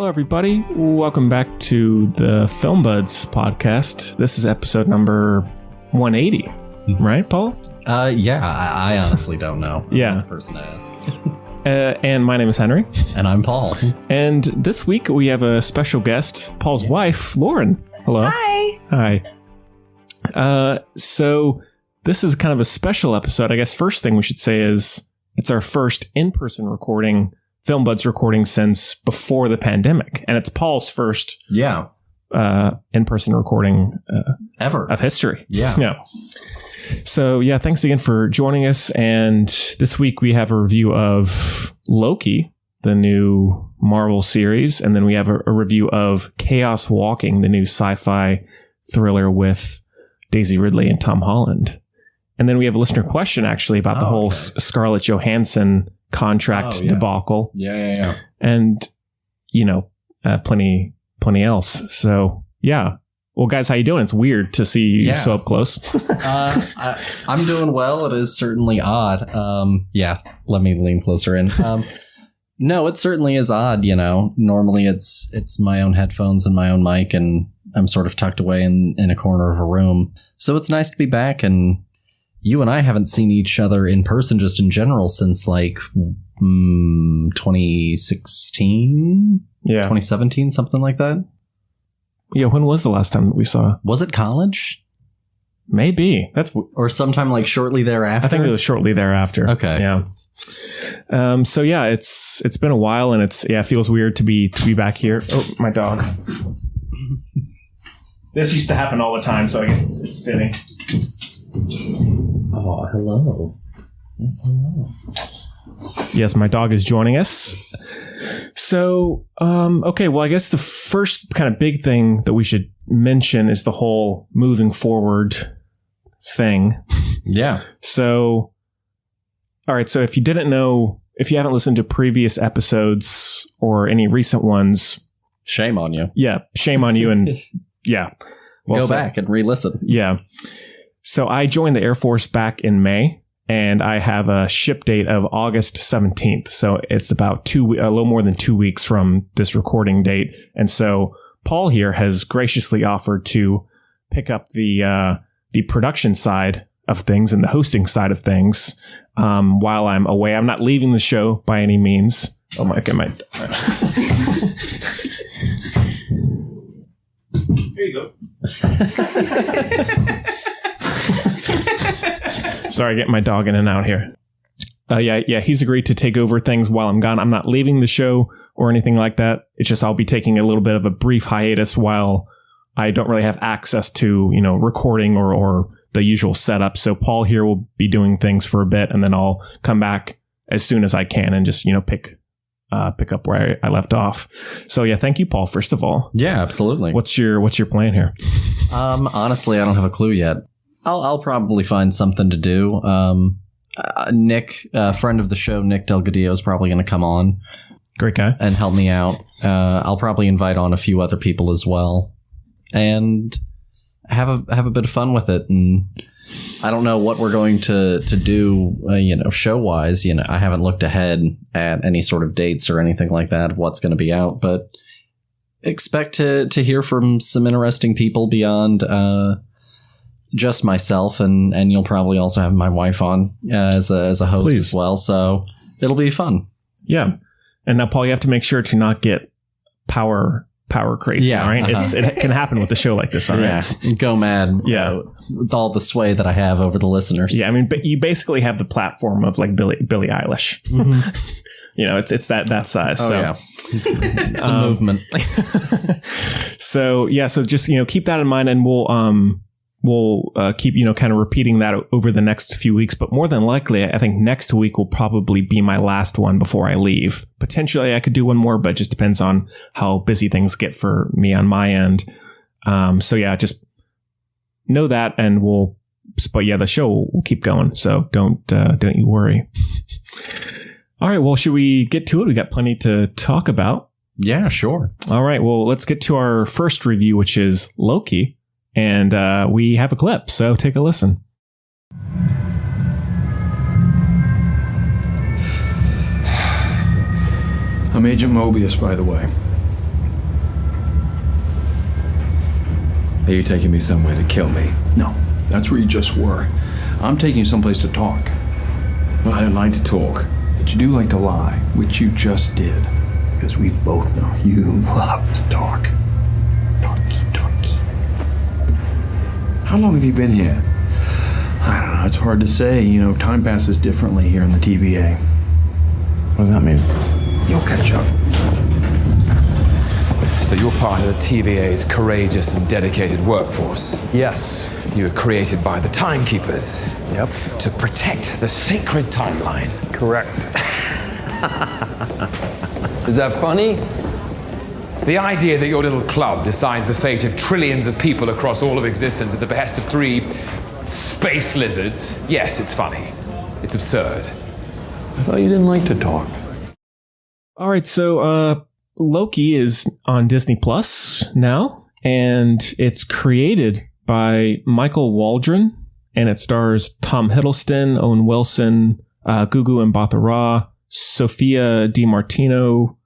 everybody. Welcome back to the Film Buds podcast. This is episode number 180, right, Paul? Yeah, I honestly don't know. Yeah. I'm the person to ask. And my name is Henry. And I'm Paul. And this week we have a special guest, Paul's wife, Lauren. Hello. Hi. Hi. So this is kind of a special episode. I guess first thing we should say is it's our first in-person recording, Film Buds recording since before the pandemic. And it's Paul's first in-person recording ever of history. Yeah. So yeah, thanks again for joining us. And this week we have a review of Loki, the new Marvel series. And then we have a review of Chaos Walking, the new sci-fi thriller with Daisy Ridley and Tom Holland. And then we have a listener question actually about the whole Scarlett Johansson contract debacle. Yeah. And, plenty else. So yeah. Well, guys, how you doing? It's weird to see you so up close. I'm doing well. It is certainly odd. Let me lean closer in. No, it certainly is odd. Normally it's my own headphones and my own mic, and I'm sort of tucked away in a corner of a room. So it's nice to be back. And you and I haven't seen each other in person just in general since 2016, 2017, something like that. Yeah, when was the last time that we saw? Was it college? Maybe. Or sometime shortly thereafter? I think it was shortly thereafter. Okay. Yeah. So yeah, it's been a while, and it feels weird to be back here. Oh, my dog. This used to happen all the time, so I guess it's fitting. Oh, hello. Yes, hello. Yes, my dog is joining us. So, okay, well, I guess the first kind of big thing that we should mention is the whole moving forward thing. Yeah. So, all right, so if you didn't know, if you haven't listened to previous episodes or any recent ones, shame on you. Yeah, shame on you. And yeah. Well, go back and re-listen. Yeah. So I joined the Air Force back in May. And I have a ship date of August 17th. So it's about a little more than 2 weeks from this recording date. And so Paul here has graciously offered to pick up the production side of things and the hosting side of things while I'm away. I'm not leaving the show by any means. Oh my God. There you go. Sorry, getting my dog in and out here. He's agreed to take over things while I'm gone. I'm not leaving the show or anything like that. It's just I'll be taking a little bit of a brief hiatus while I don't really have access to, recording or the usual setup. So Paul here will be doing things for a bit, and then I'll come back as soon as I can and just, pick up where I left off. So yeah, thank you, Paul, first of all. Yeah, absolutely. What's your plan here? Honestly, I don't have a clue yet. I'll probably find something to do. Nick, friend of the show, Nick Delgadillo, is probably going to come on. Great guy. And help me out. I'll probably invite on a few other people as well. And have a bit of fun with it. And I don't know what we're going to do, show-wise. I haven't looked ahead at any sort of dates or anything like that of what's going to be out. But expect to hear from some interesting people beyond just myself, and you'll probably also have my wife on as a host as well. So it'll be fun. Yeah. And now, Paul, you have to make sure to not get power crazy. Yeah, right. It can happen with a show like this. All right? Yeah. Go mad. Yeah. With all the sway that I have over the listeners. Yeah. I mean, but you basically have the platform of Billie Eilish. Mm-hmm. It's that size. Oh, yeah. It's a movement. So yeah. So just, keep that in mind, and we'll keep, kind of repeating that over the next few weeks. But more than likely, I think next week will probably be my last one before I leave. Potentially, I could do one more, but it just depends on how busy things get for me on my end. So yeah, just know that, and the show will keep going. So don't you worry. All right. Well, should we get to it? We got plenty to talk about. Yeah, sure. All right. Well, let's get to our first review, which is Loki. And we have a clip, so take a listen. I'm Agent Mobius, by the way. Are you taking me somewhere to kill me? No, that's where you just were. I'm taking you someplace to talk. Well, I don't like to talk. But you do like to lie, which you just did. Because we both know you love to talk. Talky. How long have you been here? I don't know, it's hard to say. You know, time passes differently here in the TVA. What does that mean? You'll catch up. So you're part of the TVA's courageous and dedicated workforce. Yes. You were created by the Timekeepers. Yep. To protect the sacred timeline. Correct. Is that funny? The idea that your little club decides the fate of trillions of people across all of existence at the behest of 3 space lizards, yes, it's funny. It's absurd. I thought you didn't like to talk. All right, so Loki is on Disney Plus now, and it's created by Michael Waldron, and it stars Tom Hiddleston, Owen Wilson, Gugu Mbatha-Raw, Sophia DiMartino,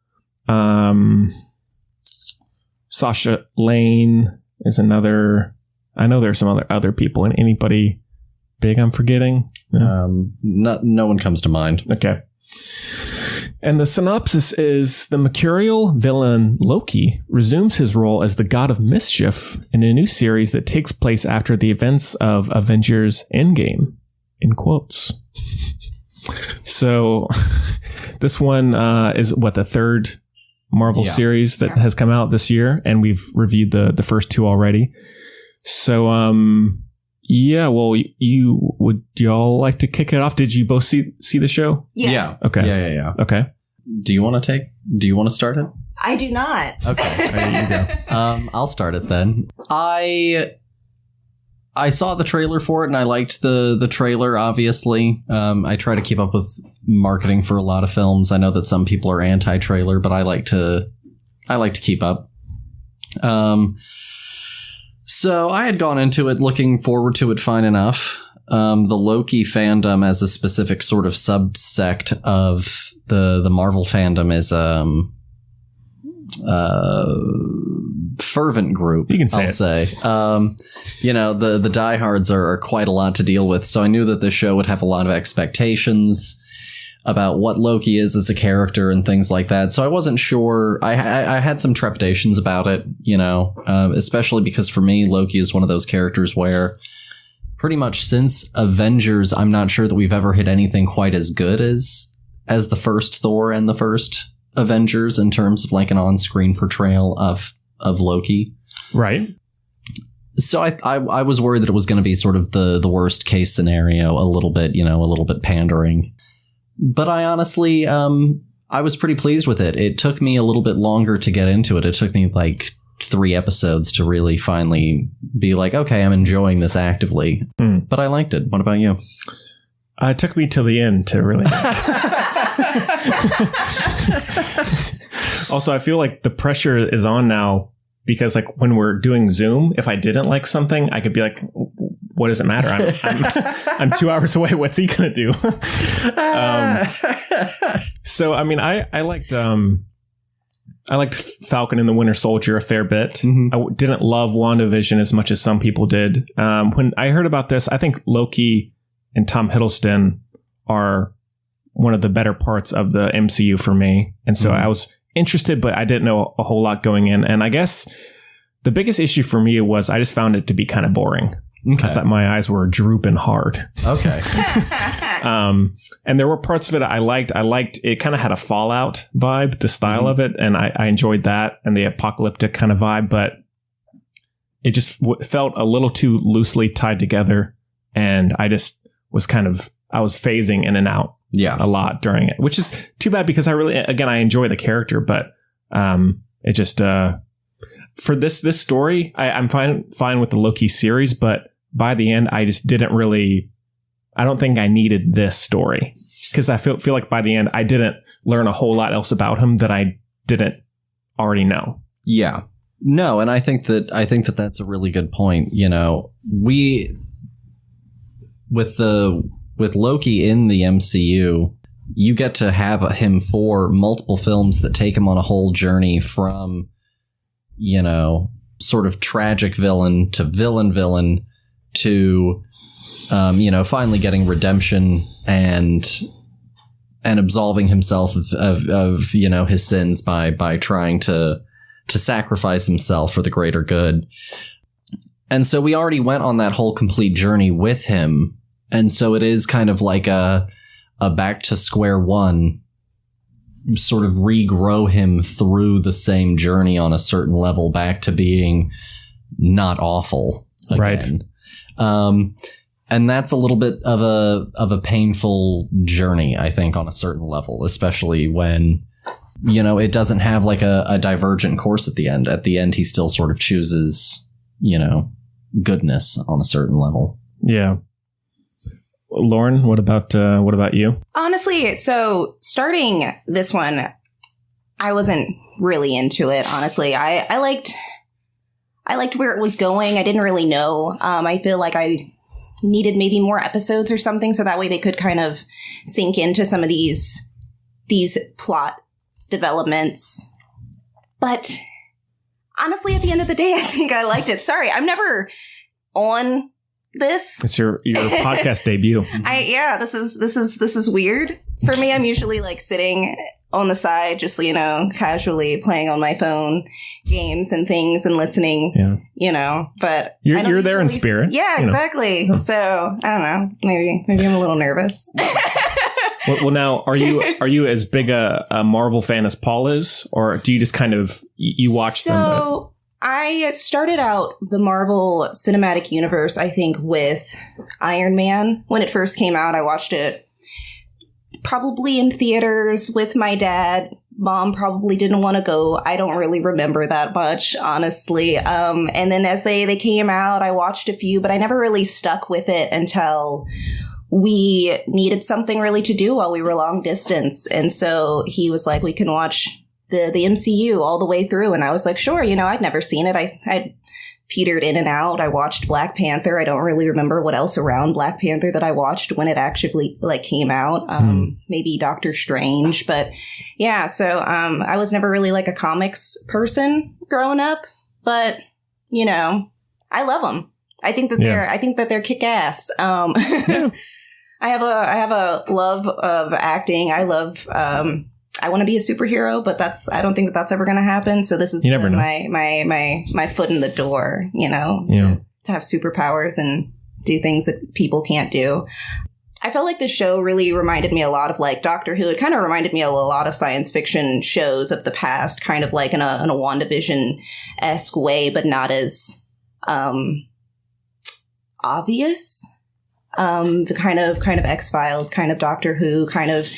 Sasha Lane is another. I know there's some other people, and anybody big I'm forgetting? No one comes to mind. Okay. And the synopsis is the mercurial villain Loki resumes his role as the god of mischief in a new series that takes place after the events of Avengers Endgame, in quotes. So this one is the third Marvel series that has come out this year, and we've reviewed the first 2 already. So well, would y'all like to kick it off? Did you both see the show? Yes. Yeah. Okay. Yeah. Okay. Do you want to start it? I do not. Okay. There you go. I'll start it then. I saw the trailer for it and I liked the trailer, obviously. I try to keep up with marketing for a lot of films. I know that some people are anti-trailer, but I like to keep up. So I had gone into it looking forward to it fine enough. The Loki fandom as a specific sort of subsect of the Marvel fandom is fervent group. You can say I'll say. The diehards are quite a lot to deal with, so I knew that the show would have a lot of expectations about what Loki is as a character and things like that. So I wasn't sure. I had some trepidations about it, especially because for me, Loki is one of those characters where pretty much since Avengers, I'm not sure that we've ever hit anything quite as good as the first Thor and the first Avengers in terms of like an on-screen portrayal of Loki. Right. So I was worried that it was going to be sort of the worst case scenario, a little bit pandering. But I honestly, I was pretty pleased with it. It took me a little bit longer to get into it. It took me like 3 episodes to really finally be like, okay, I'm enjoying this actively. But I liked it. What about you? It took me till the end to really. Also, I feel like the pressure is on now because like when we're doing Zoom, if I didn't like something, I could be like, what does it matter? I'm 2 hours away. What's he going to do? So, I mean, I liked Falcon and the Winter Soldier a fair bit. Mm-hmm. I didn't love WandaVision as much as some people did. When I heard about this, I think Loki and Tom Hiddleston are one of the better parts of the MCU for me. And so I was interested, but I didn't know a whole lot going in. And I guess the biggest issue for me was I just found it to be kind of boring. Okay. I thought my eyes were drooping hard. Okay. And there were parts of it I liked. I liked it kind of had a Fallout vibe, the style of it. And I enjoyed that and the apocalyptic kind of vibe, but it just felt a little too loosely tied together. And I just was I was phasing in and out a lot during it, which is too bad because I enjoy the character, but it just, for this story, I'm fine with the Loki series, but by the end, I just didn't really, I don't think I needed this story because I feel like by the end, I didn't learn a whole lot else about him that I didn't already know. Yeah. No, and I think that that's a really good point. With Loki in the MCU, you get to have him for multiple films that take him on a whole journey from, sort of tragic villain to villain to, finally getting redemption and absolving himself of his sins by trying to sacrifice himself for the greater good. And so we already went on that whole complete journey with him. And so it is kind of like a back to square one, sort of regrow him through the same journey on a certain level back to being not awful again. Right. And that's a little bit of a painful journey, I think, on a certain level, especially when, it doesn't have like a divergent course at the end. At the end, he still sort of chooses, goodness on a certain level. Yeah. Lauren, what about you? Honestly, so starting this one, I wasn't really into it. Honestly, I liked where it was going. I didn't really know. I feel like I needed maybe more episodes or something, so that way they could kind of sink into some of these plot developments. But honestly, at the end of the day, I think I liked it. Sorry, I'm never on this. It's your podcast debut. This is weird for me. I'm usually like sitting on the side, just casually playing on my phone, games and things, and listening. But you're there in spirit. Yeah, exactly. So I don't know. Maybe I'm a little nervous. Well, now are you as big a Marvel fan as Paul is, or do you just kind of you watch them? So I started out the Marvel Cinematic Universe, I think, with Iron Man. When it first came out, I watched it probably in theaters with my dad. Mom probably didn't want to go. I don't really remember that much, honestly. And then as they came out, I watched a few, but I never really stuck with it until we needed something really to do while we were long distance. And so he was like, we can watch the MCU all the way through. And I was like, sure, I'd never seen it. I petered in and out. I watched Black Panther. I don't really remember what else around Black Panther that I watched when it actually came out. Maybe Doctor Strange, but yeah. So, I was never really like a comics person growing up, but I love them. I think that they're kick ass. I have a love of acting. I love, I want to be a superhero, but I don't think that's ever going to happen. So this is my foot in the door, to have superpowers and do things that people can't do. I felt like the show really reminded me a lot of like Doctor Who. It kind of reminded me a lot of science fiction shows of the past, kind of like in a WandaVision-esque way, but not as obvious. The kind of X-Files, kind of Doctor Who, kind of,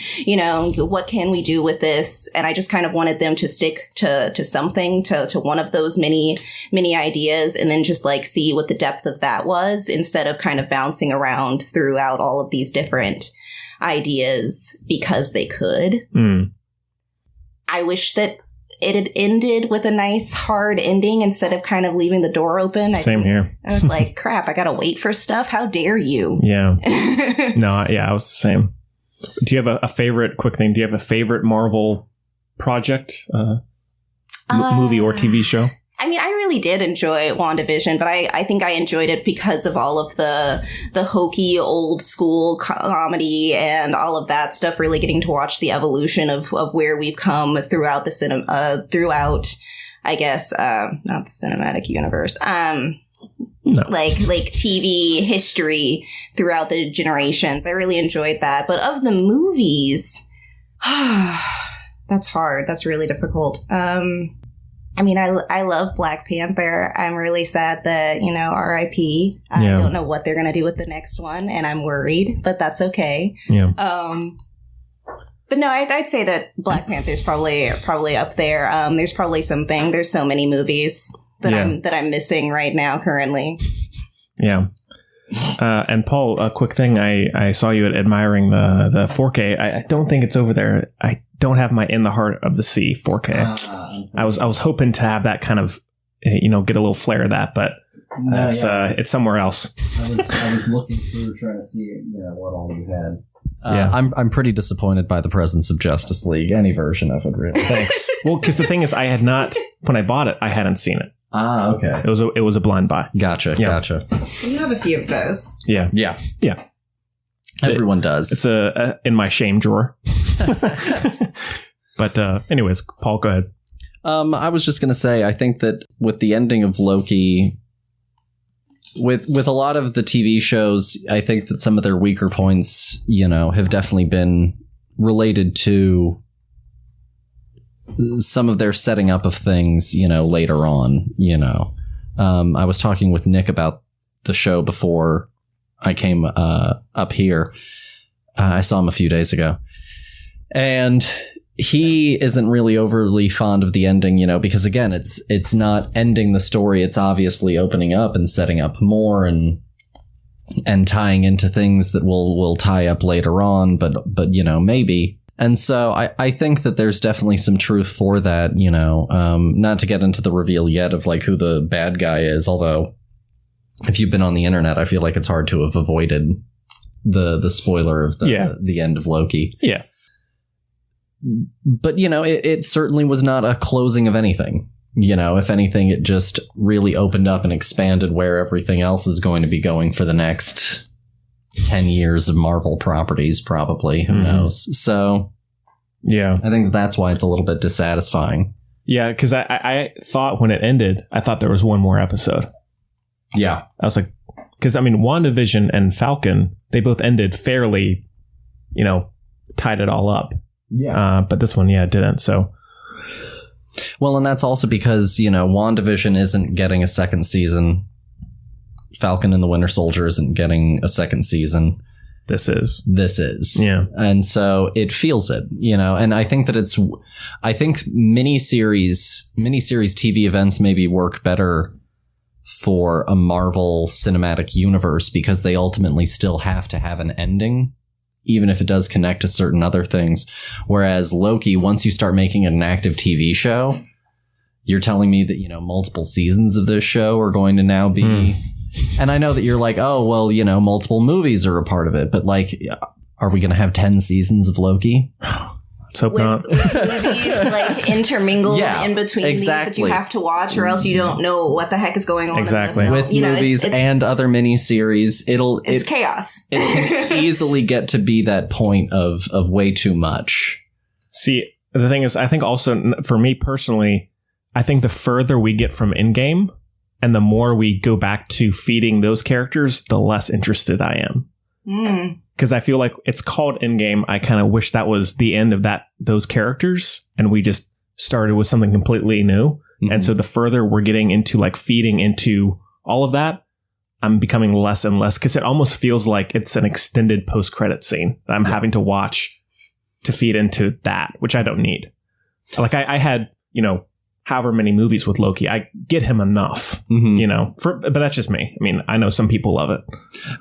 what can we do with this? And I just kind of wanted them to stick to something, to one of those many ideas, and then just like see what the depth of that was, instead of kind of bouncing around throughout all of these different ideas because they could. I wish that it had ended with a nice hard ending instead of kind of leaving the door open. Same here. I was like, crap, I gotta wait for stuff. How dare you? Yeah. I was the same. Do you have a favorite, quick thing, do you have a favorite Marvel project, movie or TV show? I mean, I really did enjoy WandaVision, but I think I enjoyed it because of all of the hokey old school comedy and all of that stuff, really getting to watch the evolution of where we've come throughout the throughout, I guess, not the cinematic universe, like TV history throughout the generations. I really enjoyed that. But of the movies, that's hard. That's really difficult. I mean, I love Black Panther. I'm really sad that, R.I.P. I don't know what they're going to do with the next one, and I'm worried, but that's okay. Yeah. But no, I'd say that Black Panther's probably up there. There's probably something. There's so many movies that I'm missing right now currently. Yeah. And Paul, a quick thing. I saw you admiring the 4K. I don't think it's over there. I don't have my In the Heart of the Sea 4K. I was hoping to have that kind of, get a little flare of that, but it's somewhere else. I was looking through trying to see, what all you had. I'm pretty disappointed by the presence of Justice League, any version of it, really. Thanks. Well, because the thing is, I had not, when I bought it, I hadn't seen it. Ah, okay. It was a blind buy. Gotcha. You have a few of those. Yeah. Everyone does. It's in my shame drawer. But anyways, Paul, go ahead. I was just going to say, I think that with the ending of Loki, with a lot of the TV shows, I think that some of their weaker points, have definitely been related to some of their setting up of things, later on, I was talking with Nick about the show before I came up here. I saw him a few days ago, and he isn't really overly fond of the ending, because again, it's not ending the story. It's obviously opening up and setting up more and tying into things that will tie up later on. But maybe. And so I think that there's definitely some truth for that, not to get into the reveal yet of like who the bad guy is. Although if you've been on the internet, I feel like it's hard to have avoided the spoiler of the end of Loki. Yeah. But, it certainly was not a closing of anything. If anything, it just really opened up and expanded where everything else is going to be going for the next 10 years of Marvel properties, probably. Who knows? So, yeah, I think that's why it's a little bit dissatisfying. Yeah, because I thought when it ended, I thought there was one more episode. Yeah. I was like, because, WandaVision and Falcon, they both ended fairly, tied it all up. Yeah. But this one, it didn't. So. Well, and that's also because, WandaVision isn't getting a second season. Falcon and the Winter Soldier isn't getting a second season. This is. Yeah. And so it feels it, and I think that miniseries TV events maybe work better for a Marvel Cinematic Universe because they ultimately still have to have an ending, even if it does connect to certain other things. Whereas Loki, once you start making an active TV show, you're telling me that, multiple seasons of this show are going to now be... And I know that you're like, oh, well, multiple movies are a part of it. But like, are we going to have 10 seasons of Loki? Let's hope not. With movies like intermingled in between these that you have to watch, or else you don't know what the heck is going on. Exactly. With movies and other miniseries, it's chaos. It can easily get to be that point of way too much. See, the thing is, I think also for me personally, I think the further we get from Endgame and the more we go back to feeding those characters, the less interested I am. Because I feel like it's called Endgame. I kind of wish that was the end of those characters, and we just started with something completely new. And so the further we're getting into like feeding into all of that, I'm becoming less and less, because it almost feels like it's an extended post-credit scene that I'm having to watch to feed into that, which I don't need. Like I had, however many movies with Loki, I get him enough, but that's just me. I know some people love it.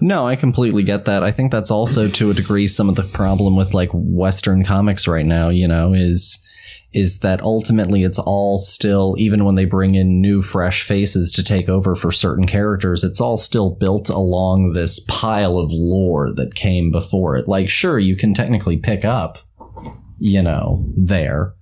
No, I completely get that. I think that's also to a degree some of the problem with like Western comics right now, is that ultimately it's all still, even when they bring in new fresh faces to take over for certain characters, it's all still built along this pile of lore that came before it. Like, sure, you can technically pick up, there.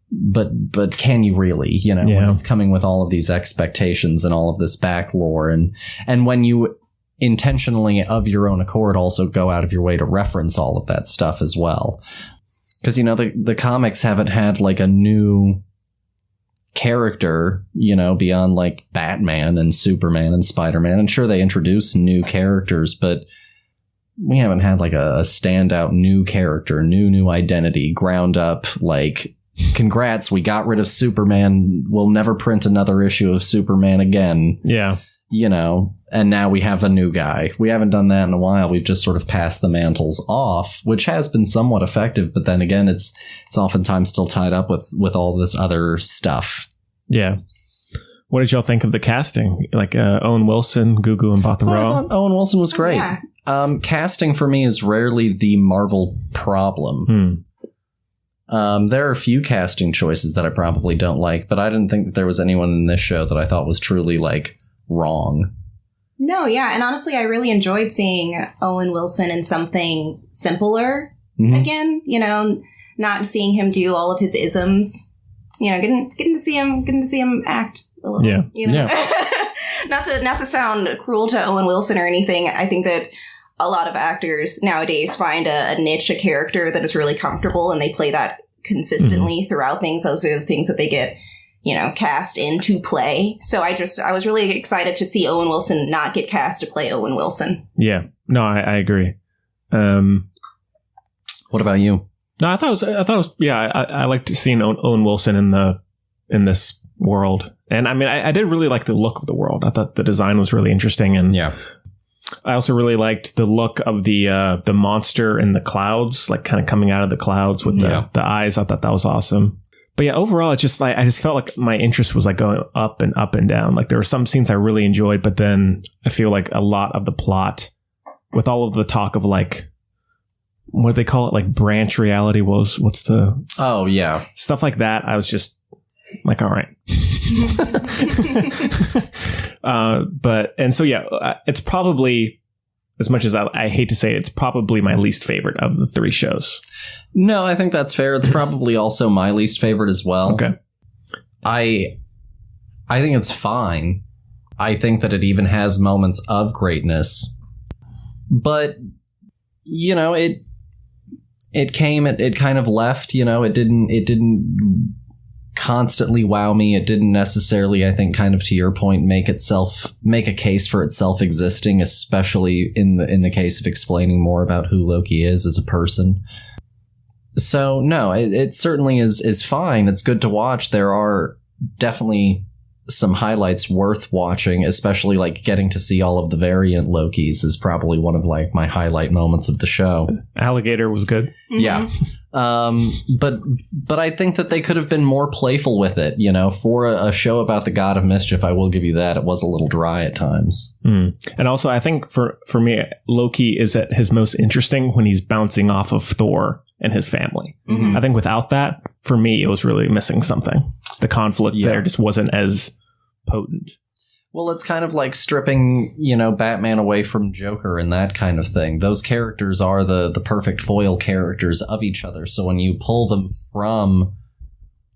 But can you really, when it's coming with all of these expectations and all of this back lore, and when you intentionally of your own accord also go out of your way to reference all of that stuff as well. Because, the comics haven't had like a new character, beyond like Batman and Superman and Spider-Man. And sure, they introduce new characters, but we haven't had like a standout new character, new identity, ground up, like, congrats, we got rid of Superman. We'll never print another issue of Superman again. Yeah. And now we have a new guy. We haven't done that in a while. We've just sort of passed the mantles off, which has been somewhat effective. But then again, it's oftentimes still tied up with all this other stuff. Yeah. What did y'all think of the casting? Like Owen Wilson, Gugu, and Botharoa? Owen Wilson was great. Yeah. Casting for me is rarely the Marvel problem. There are a few casting choices that I probably don't like, but I didn't think that there was anyone in this show that I thought was truly like wrong. No, yeah. And honestly, I really enjoyed seeing Owen Wilson in something simpler again, not seeing him do all of his isms, getting to see him act a little. Yeah. You know? Yeah. Not to sound cruel to Owen Wilson or anything. I think that a lot of actors nowadays find a niche, a character that is really comfortable, and they play that consistently throughout things. Those are the things that they get, cast in to play. So I was really excited to see Owen Wilson not get cast to play Owen Wilson. Yeah. No, I agree. What about you? No, I thought it was. Yeah, I liked seeing Owen Wilson in this world, and I mean, I did really like the look of the world. I thought the design was really interesting, and I also really liked the look of the monster in the clouds, like kind of coming out of the clouds with the eyes. I thought that was awesome. But yeah, overall, it's just like I just felt like my interest was like going up and down. Like there were some scenes I really enjoyed, but then I feel like a lot of the plot, with all of the talk of like, what do they call it? Like branch reality what's the... Oh, yeah. Stuff like that. I was just like, all right. It's probably, as much as I hate to say it, it's probably my least favorite of the three shows. No, I think that's fair. It's probably also my least favorite as well. Okay. I think it's fine. I think that it even has moments of greatness. But, it came, it kind of left, it didn't constantly wow me. It didn't necessarily, I think, kind of to your point, make a case for itself existing, especially in the case of explaining more about who Loki is as a person. So no, it certainly is fine. It's good to watch. There are definitely some highlights worth watching, especially like getting to see all of the variant Lokis is probably one of like my highlight moments of the show. The alligator was good. Mm-hmm. Yeah. But I think that they could have been more playful with it, for a show about the god of mischief. I will give you that. It was a little dry at times. And also I think for me, Loki is at his most interesting when he's bouncing off of Thor and his family. I think without that, for me, it was really missing something. The conflict there just wasn't as potent. Well, it's kind of like stripping, Batman away from Joker and that kind of thing. Those characters are the perfect foil characters of each other. So when you pull them from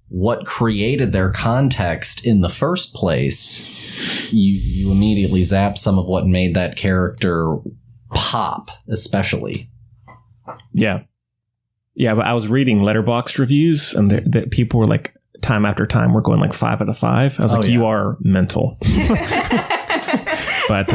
what created their context in the first place, you immediately zap some of what made that character pop, especially. Yeah. Yeah, but I was reading Letterboxd reviews, and the people were like, time after time, we're going like 5 out of 5. I was you are mental. But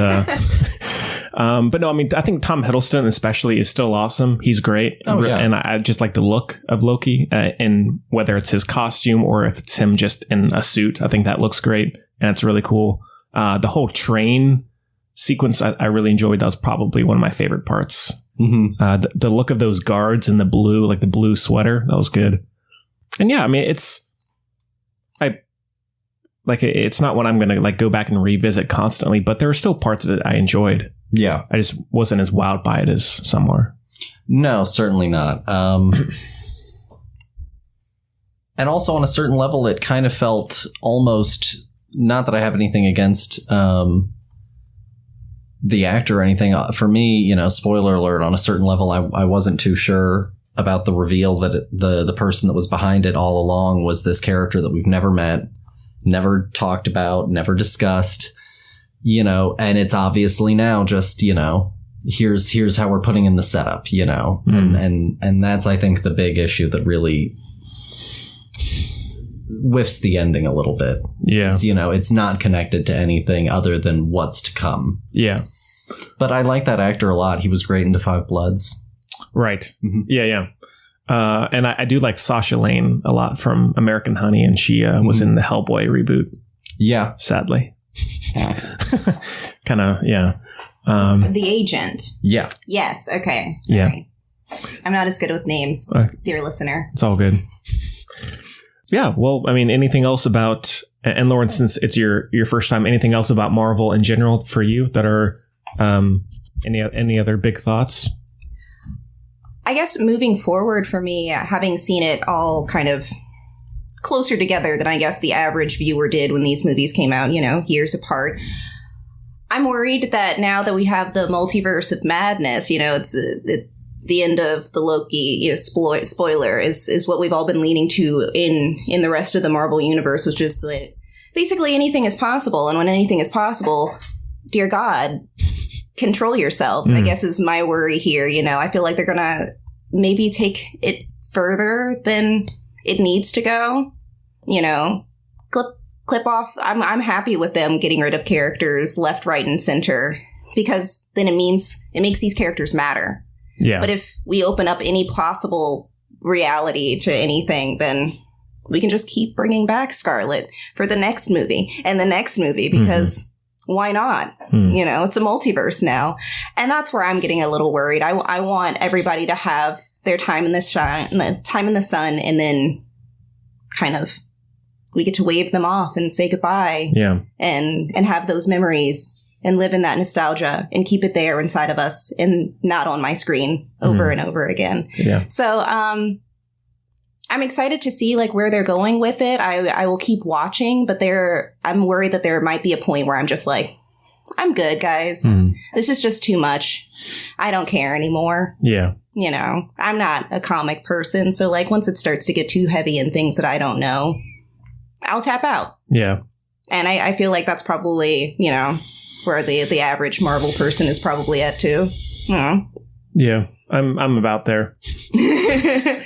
no, I mean, I think Tom Hiddleston especially is still awesome. He's great. And I just like the look of Loki, and whether it's his costume or if it's him just in a suit, I think that looks great. And it's really cool. The whole train sequence, I really enjoyed. That was probably one of my favorite parts. The look of those guards in the blue, like the blue sweater, that was good. And yeah, I mean, it's not what I'm going to like go back and revisit constantly, but there are still parts of it I enjoyed. Yeah. I just wasn't as wowed by it as some were. No, certainly not. And also on a certain level, it kind of felt almost, not that I have anything against the actor or anything. For me, spoiler alert, on a certain level, I wasn't too sure about the reveal that the person that was behind it all along was this character that we've never met, never talked about, never discussed, and it's obviously now just, here's how we're putting in the setup, and that's, I think, the big issue that really whiffs the ending a little bit. Yeah. It's not connected to anything other than what's to come. Yeah. But I like that actor a lot. He was great in Da 5 Bloods. Right. Yeah. And I do like Sasha Lane a lot from American Honey, and she was in the Hellboy reboot. Yeah. Sadly. Kind of, yeah. The Agent. Yeah. Yes. Okay. Sorry. Yeah. I'm not as good with names, dear listener. It's all good. Yeah. Well, I mean, anything else about, and Lauren, since it's your first time, anything else about Marvel in general for you that are any other big thoughts? I guess moving forward for me, having seen it all kind of closer together than I guess the average viewer did when these movies came out, years apart. I'm worried that now that we have the multiverse of madness, it's the end of the Loki spoiler is what we've all been leaning to in the rest of the Marvel universe, which is the basically anything is possible. And when anything is possible, dear God, control yourselves, I guess is my worry here. You know, I feel like they're going to maybe take it further than it needs to go. You know, clip off. I'm happy with them getting rid of characters left, right, and center, because then it makes these characters matter. Yeah. But if we open up any possible reality to anything, then we can just keep bringing back Scarlett for the next movie and the next movie, because why not? You know, it's a multiverse now. And that's where I'm getting a little worried. I want everybody to have their time in the sun, and then kind of we get to wave them off and say goodbye. Yeah. And have those memories and live in that nostalgia and keep it there inside of us and not on my screen over and over again. Yeah. So, I'm excited to see like where they're going with it. I will keep watching, but I'm worried that there might be a point where I'm just like, I'm good, guys. This is just too much. I don't care anymore. Yeah. You know, I'm not a comic person. So like once it starts to get too heavy in things that I don't know, I'll tap out. Yeah. And I feel like that's probably, you know, where the average Marvel person is probably at too. Yeah. I'm about there.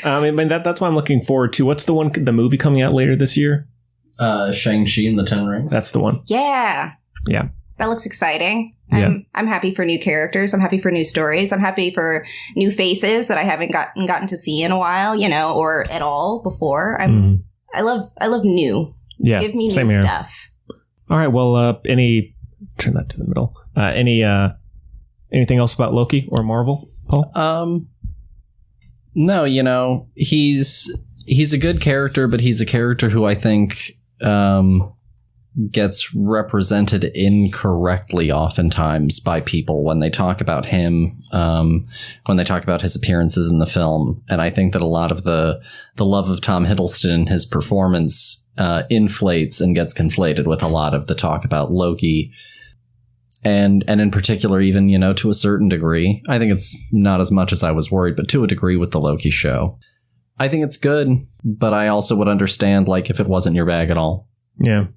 I mean, that's why I'm looking forward to. What's the movie coming out later this year? Shang-Chi and the Ten Rings. That's the one. Yeah. Yeah. That looks exciting. I'm happy for new characters. I'm happy for new stories. I'm happy for new faces that I haven't gotten to see in a while, you know, or at all before. I love new. Yeah. Give me new stuff. All right. Well, turn that to the middle. Anything else about Loki or Marvel, Paul? No, you know, he's a good character, but he's a character who I think gets represented incorrectly oftentimes by people when they talk about him, when they talk about his appearances in the film. And I think that a lot of the love of Tom Hiddleston, his performance, inflates and gets conflated with a lot of the talk about Loki. And in particular, even, you know, to a certain degree, I think it's not as much as I was worried, but to a degree with the Loki show. I think it's good, but I also would understand, like, if it wasn't your bag at all. Yeah.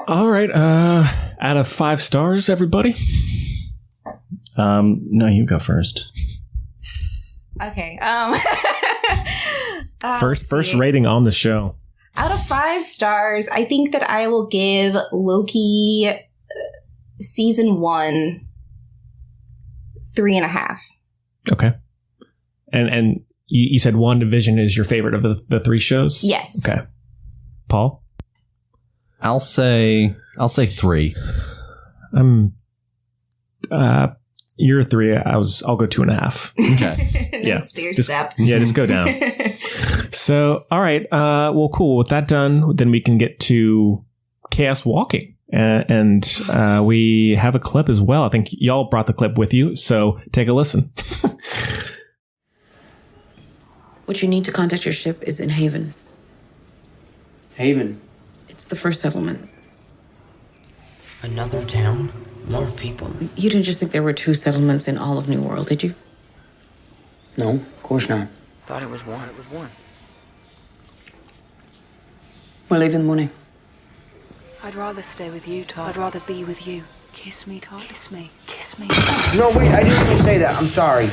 All right. Out of 5 stars, everybody? No, you go first. Okay. First rating on the show. Out of 5 stars, I think that I will give Loki season 1 3.5. Okay. And you said WandaVision is your favorite of the 3 shows? Yes. Okay. Paul? I'll say 3. You're 3. I'll go 2.5. Okay. Yeah. Step. Yeah, just go down. So, all right. Well, cool. With that done, then we can get to Chaos Walking. And we have a clip as well. I think y'all brought the clip with you, so take a listen. What you need to contact your ship is in Haven. Haven? It's the first settlement. Another town? More people? You didn't just think there were 2 settlements in all of New World, did you? No, of course not. Thought it was one. It was one. We're leaving the morning. I'd rather stay with you, Todd. I'd rather be with you. Kiss me, Todd. Kiss me. Kiss me. No, wait, I didn't even say that. I'm sorry.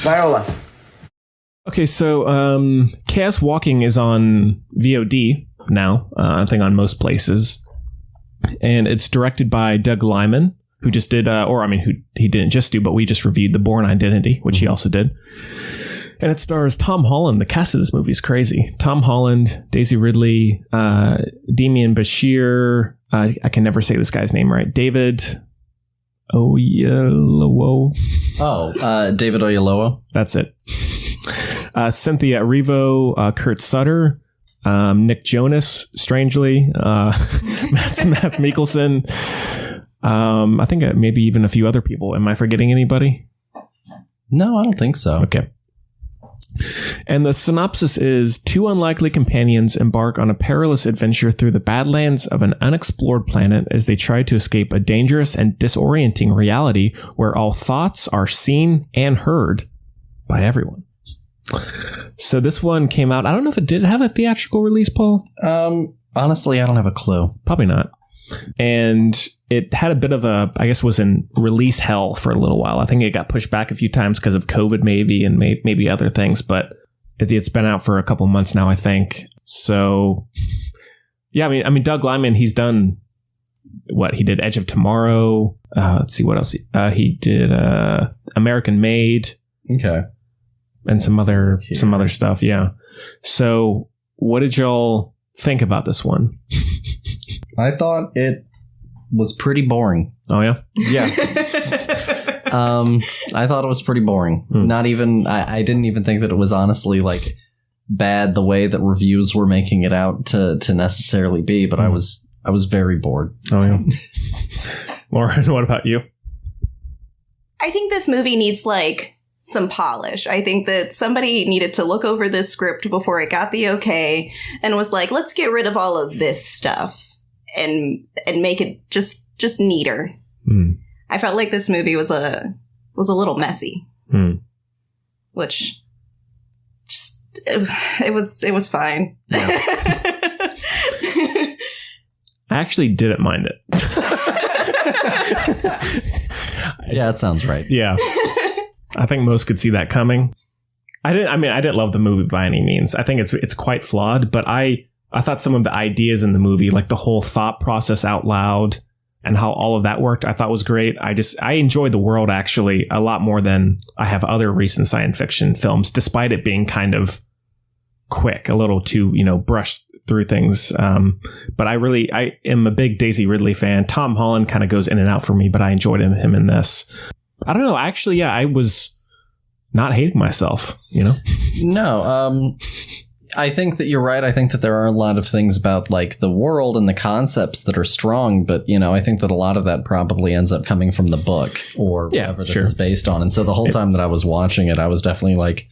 Viola. Okay, so Chaos Walking is on VOD now, I think on most places. And it's directed by Doug Liman, who just did, who he didn't just do, but we just reviewed The Bourne Identity, which he also did. And it stars Tom Holland. The cast of this movie is crazy. Tom Holland, Daisy Ridley, Demian Bashir. I can never say this guy's name right. David Oyelowo. David Oyelowo. That's it. Cynthia Erivo, Kurt Sutter, Nick Jonas, strangely, Matt Mikkelsen. I think maybe even a few other people. Am I forgetting anybody? No, I don't think so. Okay. And the synopsis is 2 unlikely companions embark on a perilous adventure through the badlands of an unexplored planet as they try to escape a dangerous and disorienting reality where all thoughts are seen and heard by everyone. So this one came out. I don't know if it did have a theatrical release, Paul. Honestly, I don't have a clue. Probably not. And it had a bit of a, I guess, was in release hell for a little while. I think it got pushed back a few times because of COVID, maybe, and maybe other things. But it's been out for a couple months now, I think. So, yeah, I mean, Doug Liman, he's done what he did, Edge of Tomorrow. Let's see what else he did. American Made. Okay, and some other stuff. Yeah. So, what did y'all think about this one? I thought it was pretty boring. Oh, yeah? Yeah. I thought it was pretty boring. Not even, I didn't even think that it was honestly like bad the way that reviews were making it out to necessarily be, but I was very bored. Oh, yeah. Lauren, what about you? I think this movie needs like some polish. I think that somebody needed to look over this script before it got the okay and was like, let's get rid of all of this stuff. And make it just neater. I felt like this movie was a little messy, which just it was fine. Yeah. I actually didn't mind it. Yeah, that sounds right. Yeah, I think most could see that coming. I didn't love the movie by any means. I think it's quite flawed, but I thought some of the ideas in the movie, like the whole thought process out loud and how all of that worked, I thought was great. I enjoyed the world actually a lot more than I have other recent science fiction films, despite it being kind of quick, a little too, brushed through things. But I am a big Daisy Ridley fan. Tom Holland kind of goes in and out for me, but I enjoyed him in this. I don't know. Actually, yeah, I was not hating myself, No, I think that you're right. I think that there are a lot of things about like the world and the concepts that are strong, but I think that a lot of that probably ends up coming from the book or whatever this is based on. And so the whole time that I was watching it, I was definitely like,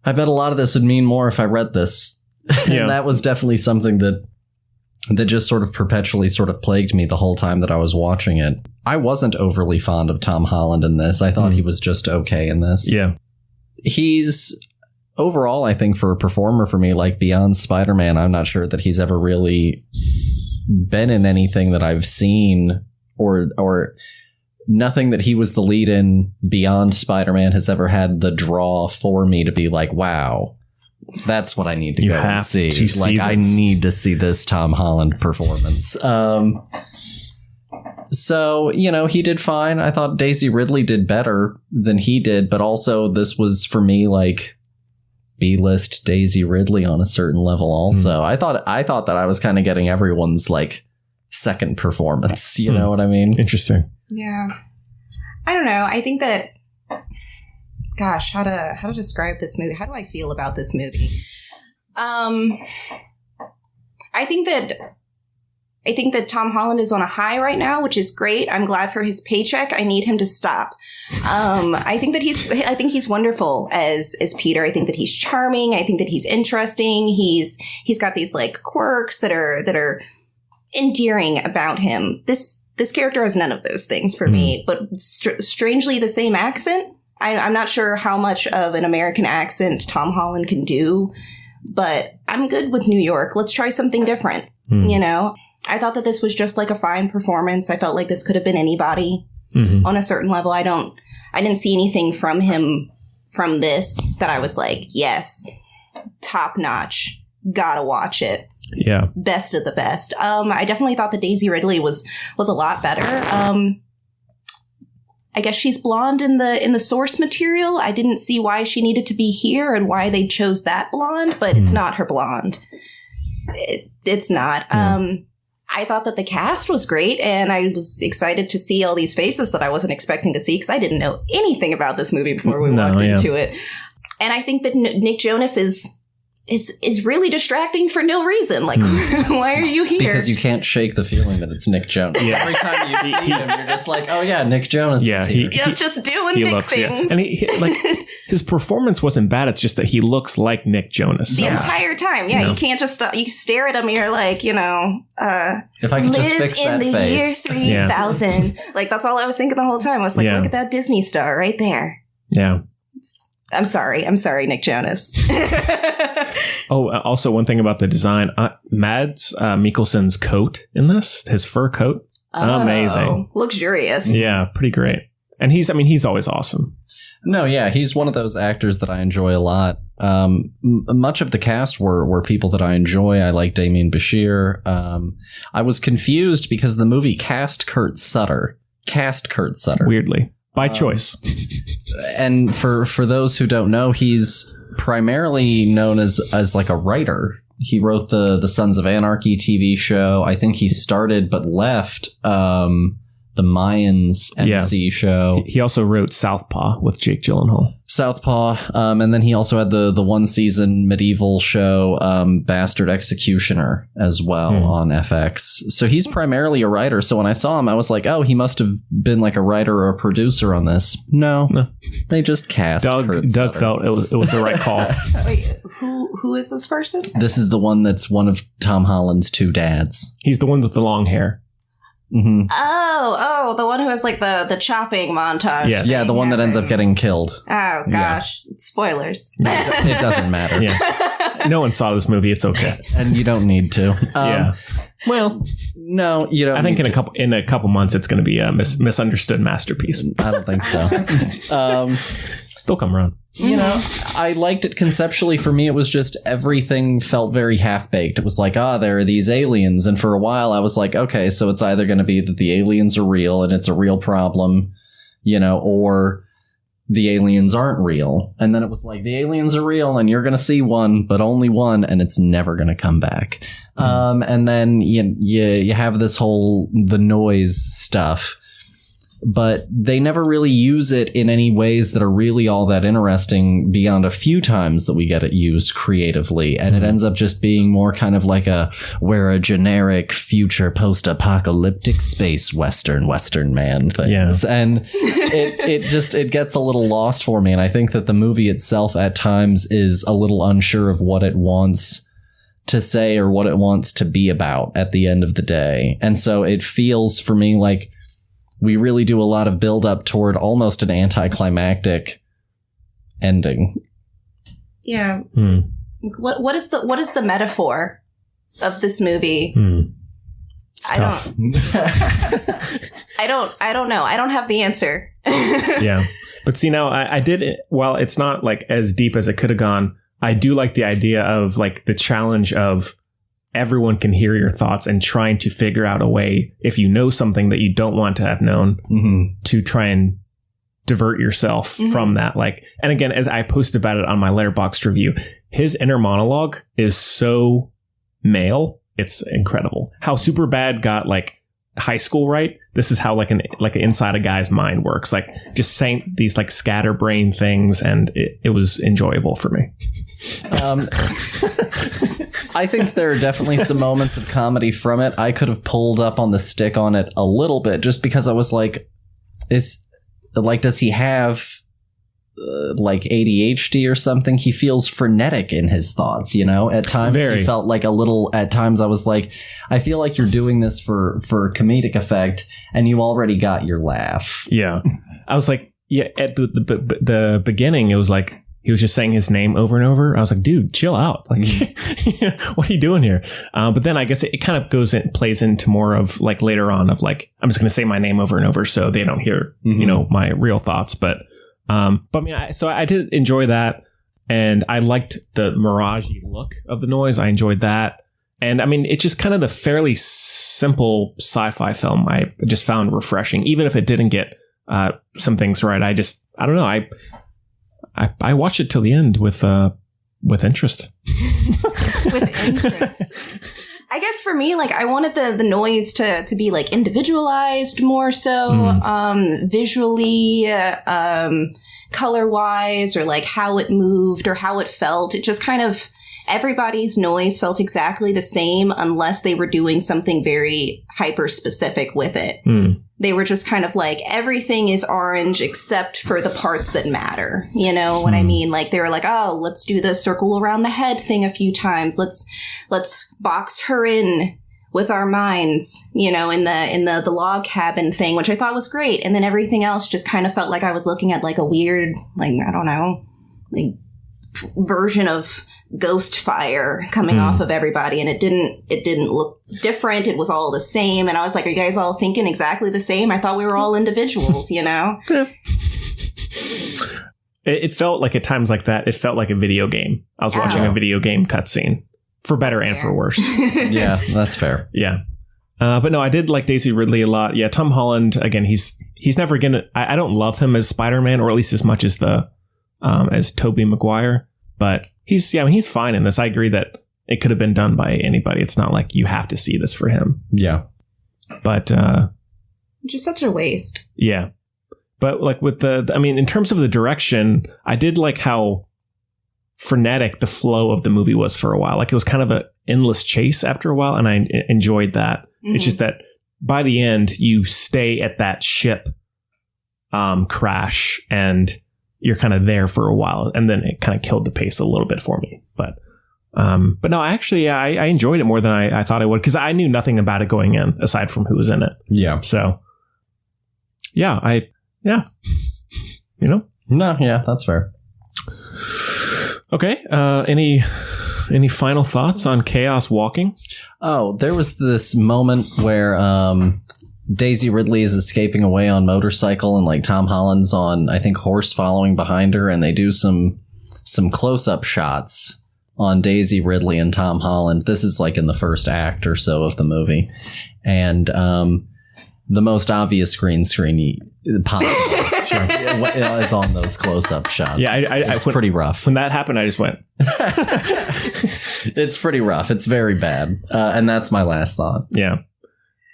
I bet a lot of this would mean more if I read this. And that was definitely something that just sort of perpetually sort of plagued me the whole time that I was watching it. I wasn't overly fond of Tom Holland in this. I thought he was just okay in this. Yeah. He's overall, I think for a performer for me, like beyond Spider-Man, I'm not sure that he's ever really been in anything that I've seen or nothing that he was the lead in beyond Spider-Man has ever had the draw for me to be like, wow, that's what I need to go and see. I need to see this Tom Holland performance. So, he did fine. I thought Daisy Ridley did better than he did, but also this was for me like B-list Daisy Ridley on a certain level also. I thought that I was kind of getting everyone's like second performance. You know what I mean? Interesting. Yeah. I don't know. I think that, gosh, how to describe this movie? How do I feel about this movie? I think that Tom Holland is on a high right now, which is great. I'm glad for his paycheck. I need him to stop. I think he's wonderful as Peter. I think that he's charming. I think that he's interesting. He's got these like quirks that are endearing about him. This character has none of those things for me, but strangely the same accent. I'm not sure how much of an American accent Tom Holland can do, but I'm good with New York. Let's try something different. I thought that this was just like a fine performance. I felt like this could have been anybody on a certain level. I didn't see anything from him from this that I was like, yes, top notch. Gotta watch it. Yeah. Best of the best. I definitely thought that Daisy Ridley was a lot better. I guess she's blonde in the source material. I didn't see why she needed to be here and why they chose that blonde, but it's not her blonde. It's not. Yeah. I thought that the cast was great, and I was excited to see all these faces that I wasn't expecting to see because I didn't know anything about this movie before we walked into it. And I think that Nick Jonas is really distracting for no reason. Like, why are you here? Because you can't shake the feeling that it's Nick Jonas. Yeah. Every time you see him, you're just like, oh yeah, Nick Jonas is here. Just doing Nick things. Yeah. And he like his performance wasn't bad. It's just that he looks like Nick Jonas the entire time. Yeah, you can't just you stare at him and you're like, if I could just fix that face. Live in the year 3000. Like, that's all I was thinking the whole time. I was like, look at that Disney star right there. Yeah. I'm sorry, Nick Jonas. Oh, also one thing about the design, Mads Mikkelsen's coat in this, his fur coat, amazing, luxurious. Yeah, pretty great. And he's always awesome. No, yeah, he's one of those actors that I enjoy a lot. Much of the cast were people that I enjoy. I like Damien Bashir. I was confused because the movie cast Kurt Sutter. Weirdly. By choice. And for those who don't know, he's primarily known as like a writer. He wrote the Sons of Anarchy TV show. I think he started but left the Mayans MC show. He also wrote Southpaw with Jake Gyllenhaal. Southpaw, and then he also had the one season medieval show Bastard Executioner as well on FX. So he's primarily a writer. So when I saw him, I was like, oh, he must have been like a writer or a producer on this. No. They just cast. Doug felt it was the right call. Wait, who is this person? This is the one that's one of Tom Holland's two dads. He's the one with the long hair. Mm-hmm. Oh, the one who has like the chopping montage. Yes. Yeah, the one that ends up getting killed. Oh gosh, Spoilers. It doesn't matter. Yeah. No one saw this movie. It's okay, and you don't need to. Yeah. Well, no, you don't. I think in a couple months it's going to be a misunderstood masterpiece. I don't think so. They'll come around. You know, I liked it conceptually. For me, it was just everything felt very half-baked. It was like, there are these aliens. And for a while, I was like, okay, so it's either going to be that the aliens are real and it's a real problem, you know, or the aliens aren't real. And then it was like, the aliens are real and you're going to see one, but only one, and it's never going to come back. And then you have this whole the noise stuff. But they never really use it in any ways that are really all that interesting beyond a few times that we get it used creatively. And it ends up just being more kind of like we're a generic future post-apocalyptic space Western man things. Yeah. And it gets a little lost for me. And I think that the movie itself at times is a little unsure of what it wants to say or what it wants to be about at the end of the day. And so it feels for me like we really do a lot of build up toward almost an anticlimactic ending. Yeah. What is the metaphor of this movie? I don't know. I don't have the answer. Yeah. But see, now I did, while it's not like as deep as it could have gone, I do like the idea of like the challenge of everyone can hear your thoughts and trying to figure out a way, if you know something that you don't want to have known, to try and divert yourself from that. Like, and again, as I posted about it on my Letterboxd review, his inner monologue is so male. It's incredible how Superbad got like high school right. This is how like an inside a guy's mind works. Like just saying these like scatterbrain things, and it was enjoyable for me. I think there are definitely some moments of comedy from it. I could have pulled up on the stick on it a little bit just because I was like, does he have like ADHD or something? He feels frenetic in his thoughts, you know, at times. He felt like at times I was like, I feel like you're doing this for comedic effect and you already got your laugh. Yeah. I was like, yeah, at the beginning, it was like, he was just saying his name over and over. I was like, dude, chill out. Like, what are you doing here? But then I guess it kind of plays into more of like later on of like, I'm just going to say my name over and over so they don't hear, you know, my real thoughts. But I mean, I did enjoy that. And I liked the mirage-y look of the noise. I enjoyed that. And I mean, it's just kind of the fairly simple sci-fi film I just found refreshing, even if it didn't get some things right. I don't know. I watched it till the end with interest. With interest. I guess for me, like I wanted the noise to be like individualized more so, visually, color wise, or like how it moved or how it felt. It just kind of, everybody's noise felt exactly the same unless they were doing something very hyper specific with it. They were just kind of like, everything is orange except for the parts that matter. You know what I mean? Like they were like, oh, let's do the circle around the head thing a few times. Let's box her in with our minds, you know, in the log cabin thing, which I thought was great. And then everything else just kind of felt like I was looking at like a weird, like, I don't know, version of ghost fire coming off of everybody, and it didn't look different. It was all the same, and I was like, are you guys all thinking exactly the same? I thought we were all individuals, you know? It felt like at times like that, it felt like a video game. I was watching a video game cutscene, for better and for worse. Yeah, that's fair. Yeah. But no, I did like Daisy Ridley a lot. Yeah, Tom Holland, again, he's never gonna, I don't love him as Spider-Man, or at least as much as as Tobey Maguire, but he's fine in this. I agree that it could have been done by anybody. It's not like you have to see this for him. Yeah. But just such a waste. Yeah. But like with in terms of the direction, I did like how frenetic the flow of the movie was for a while. Like it was kind of an endless chase after a while, and I enjoyed that. Mm-hmm. It's just that by the end, you stay at that ship crash, and you're kind of there for a while, and then it kind of killed the pace a little bit for me. But no, actually, I enjoyed it more than I thought I would, because I knew nothing about it going in aside from who was in it. Yeah. So yeah, you know? No, yeah, that's fair. Okay. Any final thoughts on Chaos Walking? Oh, there was this moment where Daisy Ridley is escaping away on motorcycle, and like Tom Holland's on, I think, horse following behind her, and they do some close-up shots on Daisy Ridley and Tom Holland. This is like in the first act or so of the movie, and the most obvious green screen possible. Sure. It's on those close-up shots. Yeah, it's pretty rough. When that happened, I just went. It's pretty rough. It's very bad, and that's my last thought. Yeah.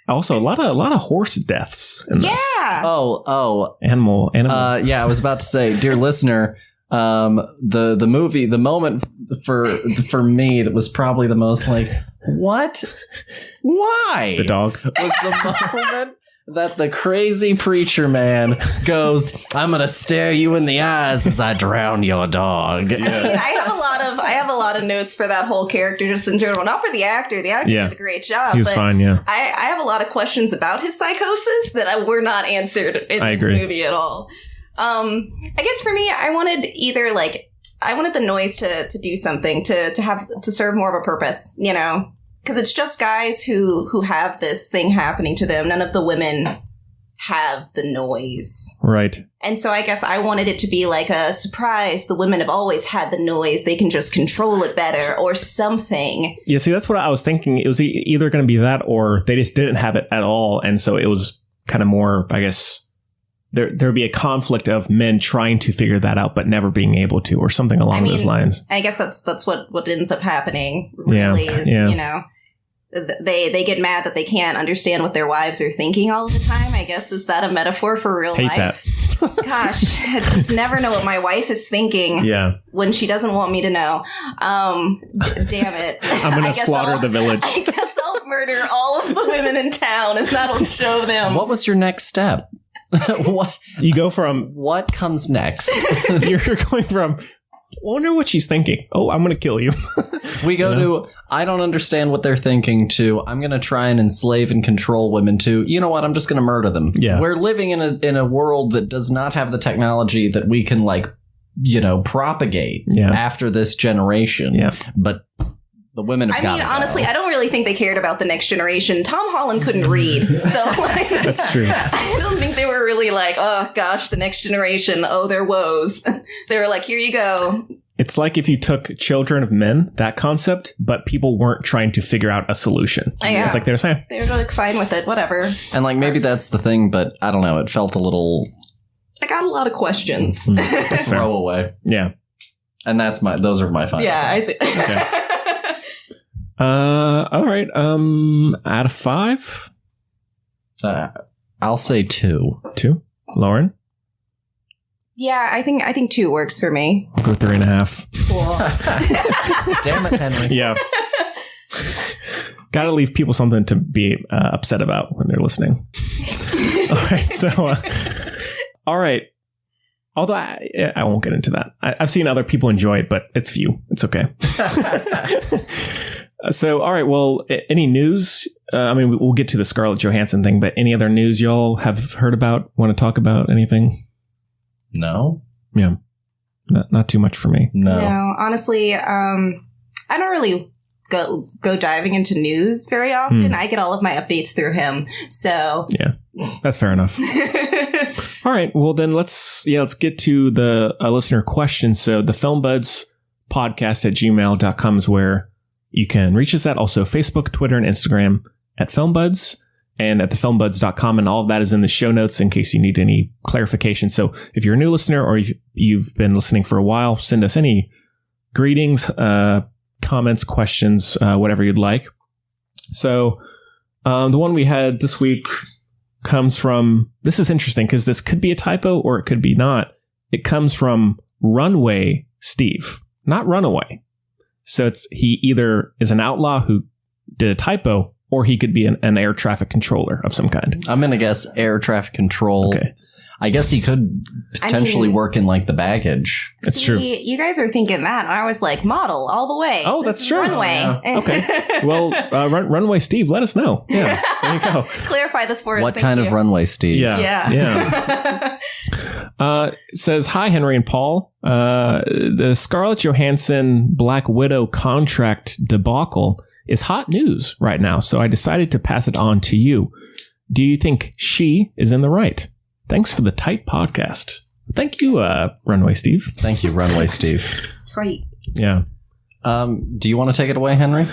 Also, a lot of horse deaths in this. Oh. Animal. Yeah, I was about to say, dear listener, the movie, the moment for me that was probably the most like, what? Why? The dog was the moment that the crazy preacher man goes, I'm gonna stare you in the eyes as I drown your dog. Yeah. I have a lot of notes for that whole character just in general. Not for the actor. The actor did a great job. He was fine, yeah. I have a lot of questions about his psychosis that were not answered in this movie at all. I guess for me, I wanted the noise to do something, to serve more of a purpose, you know? Because it's just guys who have this thing happening to them. None of the women have the noise. Right. And so I guess I wanted it to be like a surprise. The women have always had the noise. They can just control it better or something. Yeah, see, that's what I was thinking. It was either going to be that, or they just didn't have it at all. And so it was kind of more, I guess, there'd be a conflict of men trying to figure that out, but never being able to, or something along those lines. I guess that's what ends up happening, really, you know. They get mad that they can't understand what their wives are thinking all the time. I guess, is that a metaphor for real life? That. Gosh, I just never know what my wife is thinking when she doesn't want me to know. Damn it. I'm going to slaughter the village. I guess I'll murder all of the women in town, and that'll show them. What was your next step? What you go from? What comes next? You're going from, I wonder what she's thinking. Oh, I'm going to kill you. We go to, I don't understand what they're thinking, to, I'm going to try and enslave and control women, to, you know what, I'm just going to murder them. Yeah. We're living in a world that does not have the technology that we can, like, you know, propagate after this generation. Yeah. But the women have got honestly, I don't really think they cared about the next generation. Tom Holland couldn't read. So that's true. I don't think they were really like, oh, gosh, the next generation. Oh, their woes. They were like, here you go. It's like if you took Children of Men, that concept, but people weren't trying to figure out a solution. Yeah. It's like they were saying. They were like fine with it. Whatever. And like maybe that's the thing, but I don't know. It felt a little. I got a lot of questions. That's throwaway. Yeah. And those are my final. Yeah, I see. Okay. All right. Out of 5? I'll say 2. 2? Lauren? Yeah, I think 2 works for me. I'll go 3.5. Cool. Damn it, Henry. Yeah. Gotta leave people something to be upset about when they're listening. All right. So, all right. Although I won't get into that. I've seen other people enjoy it, but it's few. It's okay. So, all right. Well, any news? We'll get to the Scarlett Johansson thing, but any other news y'all have heard about? Want to talk about anything? No. Yeah. not too much for me. No, honestly, I don't really go diving into news very often. I get all of my updates through him. So yeah, that's fair enough. All right. Well, then let's get to the listener question. So the FilmBudsPodcast@gmail.com is where you can reach us at. Also Facebook, Twitter, and Instagram at FilmBuds and at TheFilmBuds.com. And all of that is in the show notes in case you need any clarification. So if you're a new listener or you've been listening for a while, send us any greetings, comments, questions, whatever you'd like. So the one we had this week comes from, this is interesting because this could be a typo or it could be not. It comes from Runway Steve, not Runaway. So he either is an outlaw who did a typo or he could be an air traffic controller of some kind. I'm going to guess air traffic control. Okay. I guess he could potentially work in like the baggage. That's true. You guys are thinking that. And I was like, model all the way. Oh, that's true. Runway. Oh, yeah. Okay. Well, Runway Steve, let us know. Yeah. There you go. Clarify this for us. What kind of runway, Steve? Yeah. It says, hi, Henry and Paul. The Scarlett Johansson Black Widow contract debacle is hot news right now. So I decided to pass it on to you. Do you think she is in the right? Thanks for the tight podcast. Thank you, Runway Steve. Thank you, Runway Steve. Tight. Yeah. Do you want to take it away, Henry?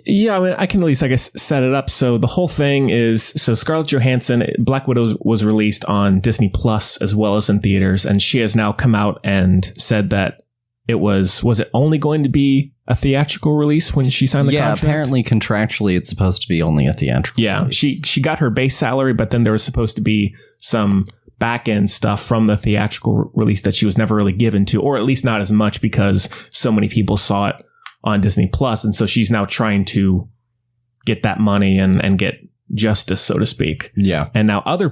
Yeah, I mean, I can at least, I guess, set it up. So the whole thing is, Scarlett Johansson, Black Widow was released on Disney Plus as well as in theaters, and she has now come out and said that it was it only going to be a theatrical release when she signed the contract? Yeah, apparently contractually it's supposed to be only a theatrical release. She got her base salary, but then there was supposed to be some back end stuff from the theatrical release that she was never really given to, or at least not as much because so many people saw it on Disney Plus. And so she's now trying to get that money and get justice, so to speak. Yeah. And now other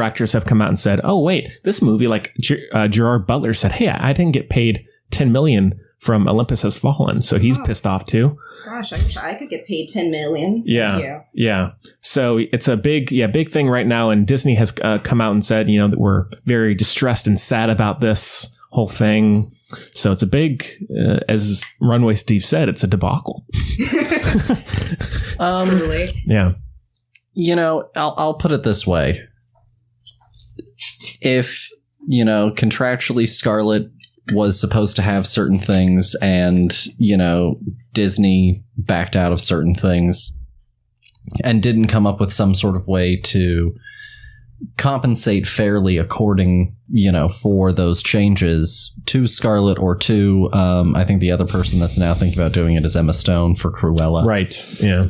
actors have come out and said, oh, wait, this movie, like Gerard Butler said, hey, I didn't get paid $10 million from Olympus Has Fallen. So he's pissed off too. Gosh, I wish I could get paid $10 million. Yeah. Yeah. So it's a big thing right now. And Disney has come out and said, that we're very distressed and sad about this whole thing. So it's a big, as Runway Steve said, it's a debacle. Truly. Yeah. I'll put it this way. If, contractually Scarlett was supposed to have certain things and, Disney backed out of certain things and didn't come up with some sort of way to compensate fairly according, for those changes to Scarlett or to, I think the other person that's now thinking about doing it is Emma Stone for Cruella. Right. Yeah.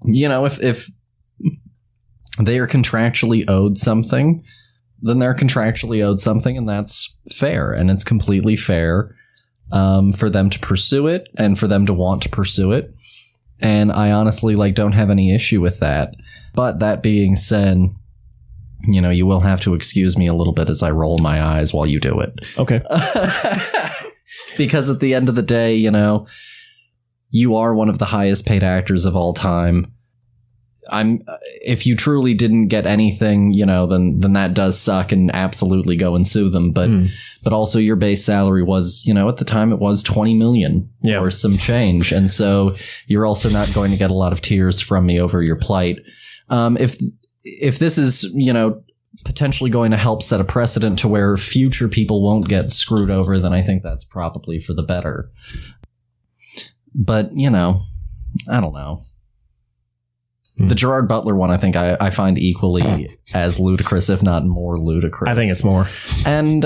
If they are contractually owed something, then they're contractually owed something, and that's fair. And it's completely fair for them to pursue it and for them to want to pursue it. And I honestly don't have any issue with that. But that being said, you will have to excuse me a little bit as I roll my eyes while you do it. Okay. Because at the end of the day, you are one of the highest paid actors of all time. If you truly didn't get anything, then that does suck and absolutely go and sue them. But also your base salary was, at the time it was $20 million or some change. And so you're also not going to get a lot of tears from me over your plight. If this is, potentially going to help set a precedent to where future people won't get screwed over, then I think that's probably for the better. But, I don't know. The Gerard Butler one, I think I find equally as ludicrous, if not more ludicrous. I think it's more. And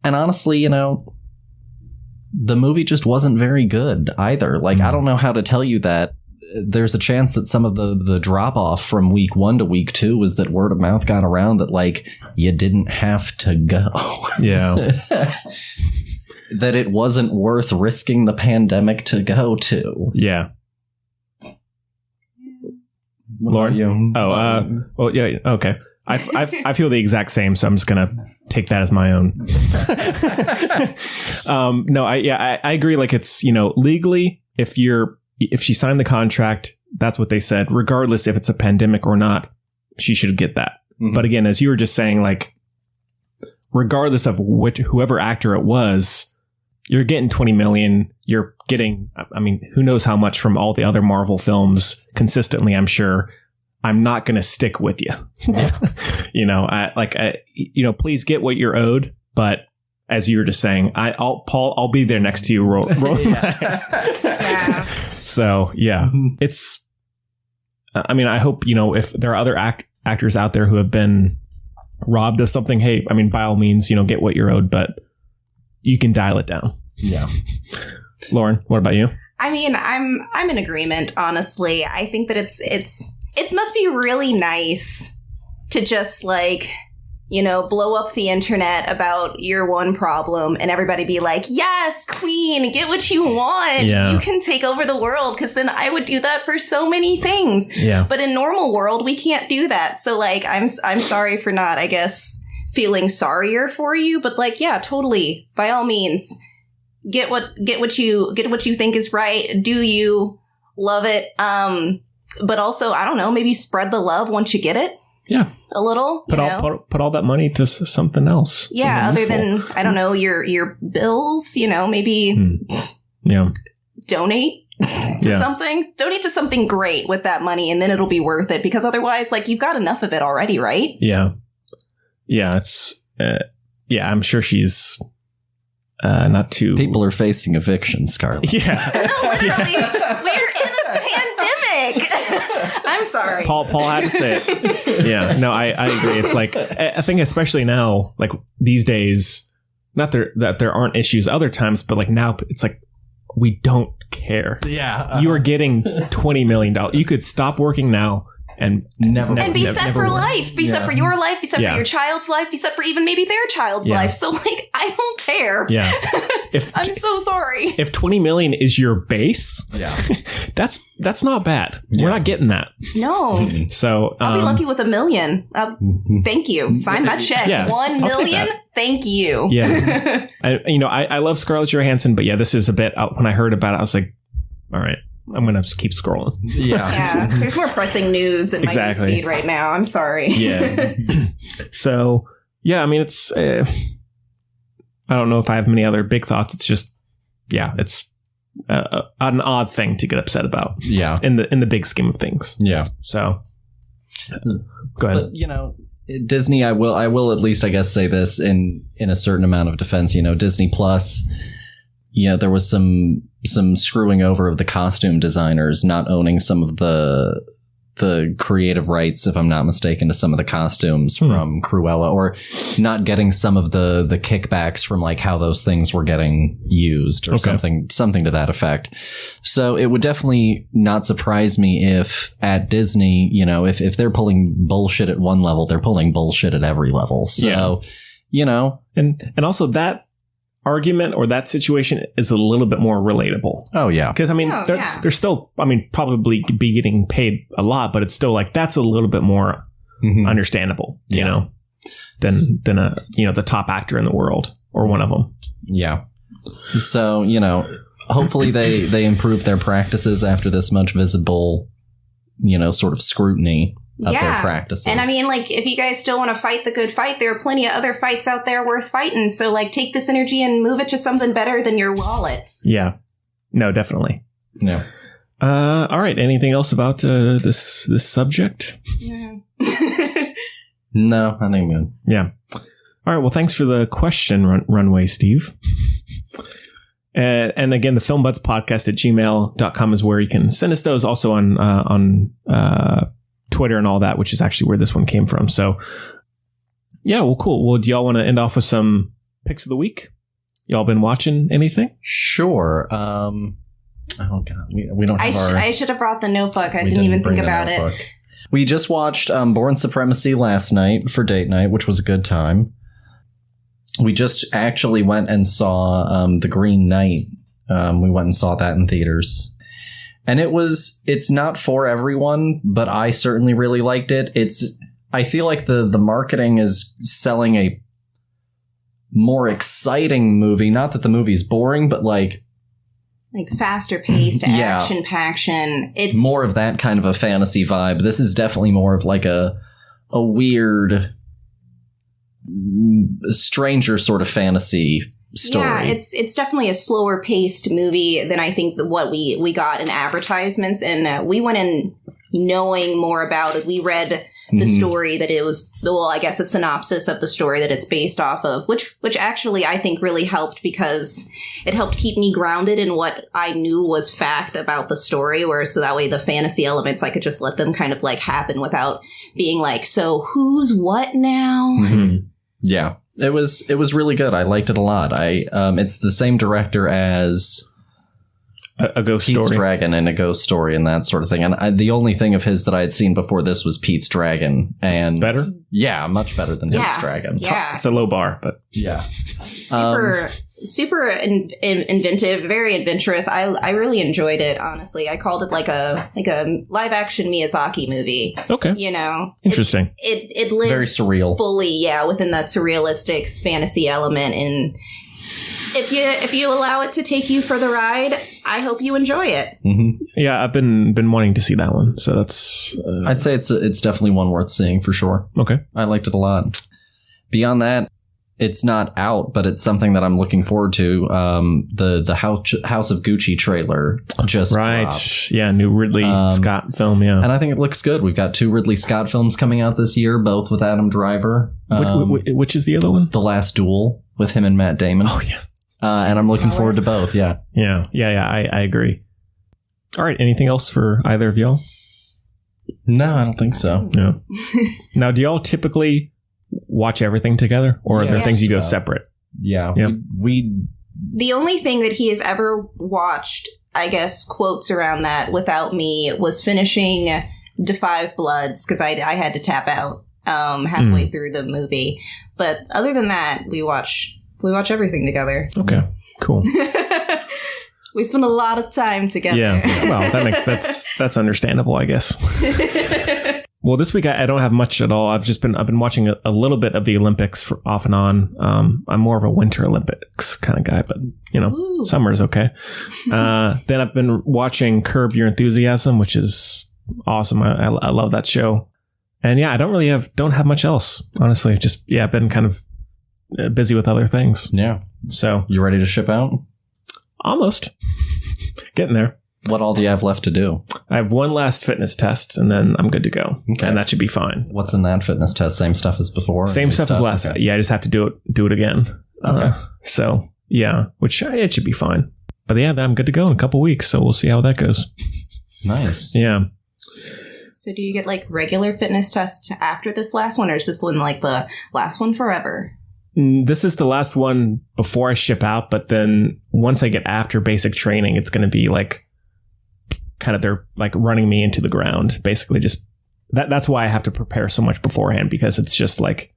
honestly, the movie just wasn't very good either. I don't know how to tell you that. There's a chance that some of the drop off from week 1 to week 2 was that word of mouth got around that you didn't have to go. Yeah. That it wasn't worth risking the pandemic to go to. Yeah. Lauren, you? Oh, well, yeah. Okay. I feel the exact same, so I'm just gonna take that as my own. No, I agree. It's legally, if she signed the contract, that's what they said. Regardless if it's a pandemic or not, she should get that. Mm-hmm. But again, as you were just saying, regardless of whoever actor it was, you're getting 20 million. You're getting, I mean, who knows how much from all the other Marvel films consistently, I'm sure. I'm not going to stick with you. Please get what you're owed. But as you were just saying, I'll be there next to you. Rolling Yeah. So yeah, it's, I mean, I hope, if there are other actors out there who have been robbed of something, hey, I mean, by all means, get what you're owed, but you can dial it down. Yeah. Lauren, what about you? I mean, I'm in agreement, honestly. I think that it must be really nice to just blow up the internet about your one problem and everybody be like, yes, queen, get what you want. Yeah. You can take over the world, because then I would do that for so many things. Yeah. But in normal world, we can't do that. So I'm sorry for not, I guess, feeling sorrier for you. But yeah, totally. By all means, get what you think is right. Do you love it? But also, I don't know, maybe spread the love once you get it. Yeah. A little. Put all that money to something else. Yeah. Something Other useful. than, I don't know, your bills, maybe Yeah. donate to something. Donate to something great with that money, and then it'll be worth it, because otherwise, you've got enough of it already, right? Yeah. Yeah. It's, I'm sure she's not too. People are facing eviction, Scarlett. Yeah. Literally, we're in a pandemic. I'm sorry. Paul had to say it. Yeah, no, I agree. It's I think especially now, these days, not that there aren't issues other times, but now it's we don't care. Yeah. You are getting $20 million. You could stop working now and never be set for work. life. Be set for your life. Be set for your child's life. Be set for even maybe their child's life. So I don't care. Yeah. I'm so sorry. If 20 million is your base, that's not bad. Yeah. We're not getting that. No. So I'll be lucky with $1 million. Thank you. Sign my check. Yeah, 1 million. Thank you. Yeah. I love Scarlett Johansson, but yeah, this is a bit when I heard about it, I was like, all right, I'm going to keep scrolling. Yeah. There's more pressing news in my news feed right now. I'm sorry. Yeah. So, yeah, I mean, it's, I don't know if I have many other big thoughts. It's just, it's an odd thing to get upset about. Yeah. In the big scheme of things. Yeah. So, go ahead. But, Disney, I will at least, I guess, say this in a certain amount of defense. Disney Plus, there was some screwing over of the costume designers not owning some of the creative rights, if I'm not mistaken, to some of the costumes from Cruella, or not getting some of the kickbacks from how those things were getting used, or something to that effect. So it would definitely not surprise me if at Disney, if they're pulling bullshit at one level, they're pulling bullshit at every level. So, and also that argument or that situation is a little bit more relatable. Oh yeah, because I mean they're still, I mean, probably be getting paid a lot, but it's still that's a little bit more understandable, than a the top actor in the world or one of them. Yeah. So hopefully they improve their practices after this much visible sort of scrutiny of their practices. And I mean, if you guys still want to fight the good fight, there are plenty of other fights out there worth fighting. So take this energy and move it to something better than your wallet. Yeah. No, definitely. Yeah. All right. Anything else about this subject? Yeah. No, I think good. Yeah. All right. Well, thanks for the question, Runway Steve. And again, the FilmBudsPodcast at gmail.com is where you can send us those. Also on Twitter and all that, which is actually where this one came from. So yeah, well, cool. Well, do y'all want to end off with some picks of the week? Y'all been watching anything? Sure. Oh god, we don't have I should have brought the notebook. I didn't even think about it. We just watched Bourne Supremacy last night for date night, which was a good time. We just actually went and saw The Green Knight. We went and saw that in theaters. And it's not for everyone, but I certainly really liked it. I feel like the marketing is selling a more exciting movie. Not that the movie's boring, but faster paced, action-paction. It's more of that kind of a fantasy vibe. This is definitely more of a weird stranger sort of fantasy story. Yeah, it's definitely a slower paced movie than I think what we got in advertisements, and we went in knowing more about it. We read the story that it was, well, I guess a synopsis of the story that it's based off of, which actually I think really helped because it helped keep me grounded in what I knew was fact about the story, so that way the fantasy elements, I could just let them kind of like happen without being like, so who's what now? Mm-hmm. Yeah, it was really good. I liked it a lot. It's the same director as a Ghost Pete's Story. Dragon and A Ghost Story and that sort of thing. And the only thing of his that I had seen before this was Pete's Dragon. And better? Yeah, much better than Pete's Dragon. Yeah. It's a low bar, but yeah. Super inventive, very adventurous. I really enjoyed it, honestly. I called it like a live action Miyazaki movie. Okay. You know. Interesting. It lives very surreal. Fully, within that surrealistic fantasy element, and if you allow it to take you for the ride, I hope you enjoy it. Mm-hmm. Yeah, I've been wanting to see that one, so that's. I'd say it's definitely one worth seeing for sure. Okay, I liked it a lot. Beyond that, it's not out, but it's something that I'm looking forward to. The House of Gucci trailer just dropped. Yeah, new Ridley Scott film. Yeah, and I think it looks good. We've got 2 Ridley Scott films coming out this year, both with Adam Driver. Which is the other one? The Last Duel with him and Matt Damon. Oh yeah. And I'm looking forward to both. Yeah. I agree. All right. Anything else for either of y'all? No, I don't think so. No. Now, do y'all typically watch everything together, or are there things you go separate? Yeah. We. The only thing that he has ever watched, I guess, quotes around that without me, was finishing Da 5 Bloods because I had to tap out halfway through the movie. But other than that, we watch everything together. Okay, cool. We spend a lot of time together. Yeah, well, that's understandable, I guess. Well, this week I don't have much at all. I've been watching a little bit of the Olympics off and on. I'm more of a Winter Olympics kind of guy, but summer is okay. Then I've been watching Curb Your Enthusiasm, which is awesome. I love that show. And I don't have much else, honestly. Just I've been kind of busy with other things. Yeah. So you ready to ship out? Almost. Getting there. What all do you have left to do? I have one last fitness test and then I'm good to go. Okay. And that should be fine. What's in that fitness test? Same stuff as before? Same stuff as last. Okay. Yeah, I just have to do it again. Okay. Which it should be fine. But then I'm good to go in a couple weeks. So we'll see how that goes. Nice. Yeah. So do you get like regular fitness tests after this last one, or is this one like the last one forever? This is the last one before I ship out, but then once I get after basic training, it's going to be like kind of they're like running me into the ground, basically. Just that's why I have to prepare so much beforehand, because it's just like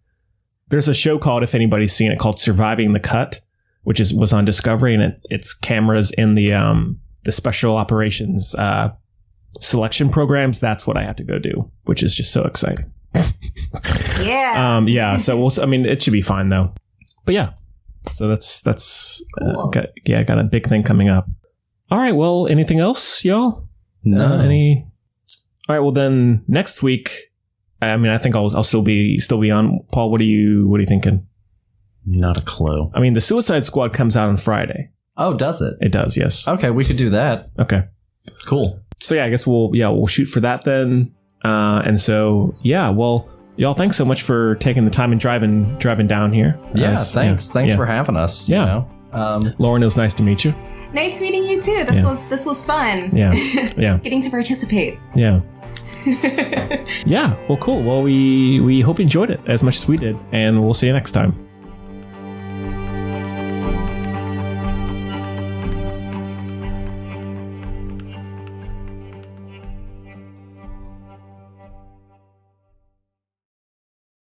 there's a show called, if anybody's seen it, called Surviving the Cut, which was on Discovery, and it's cameras in the special operations selection programs. That's what I have to go do, which is just so exciting. So it should be fine though. But so that's cool. I got a big thing coming up. All right, well, anything else, y'all? No. All right, well then next week, I think I'll still be on. Paul, what are you thinking? Not a clue. The Suicide Squad comes out on Friday. Oh, does it? It does, yes. Okay, we could do that. Okay. Cool. So I guess we'll shoot for that then. And so, well, y'all, thanks so much for taking the time and driving down here. Yeah, thanks. Thanks for having us. Yeah. Lauren, it was nice to meet you. Nice meeting you too. This was fun. Yeah. Getting to participate. Yeah. Well, cool. Well, we hope you enjoyed it as much as we did, and we'll see you next time.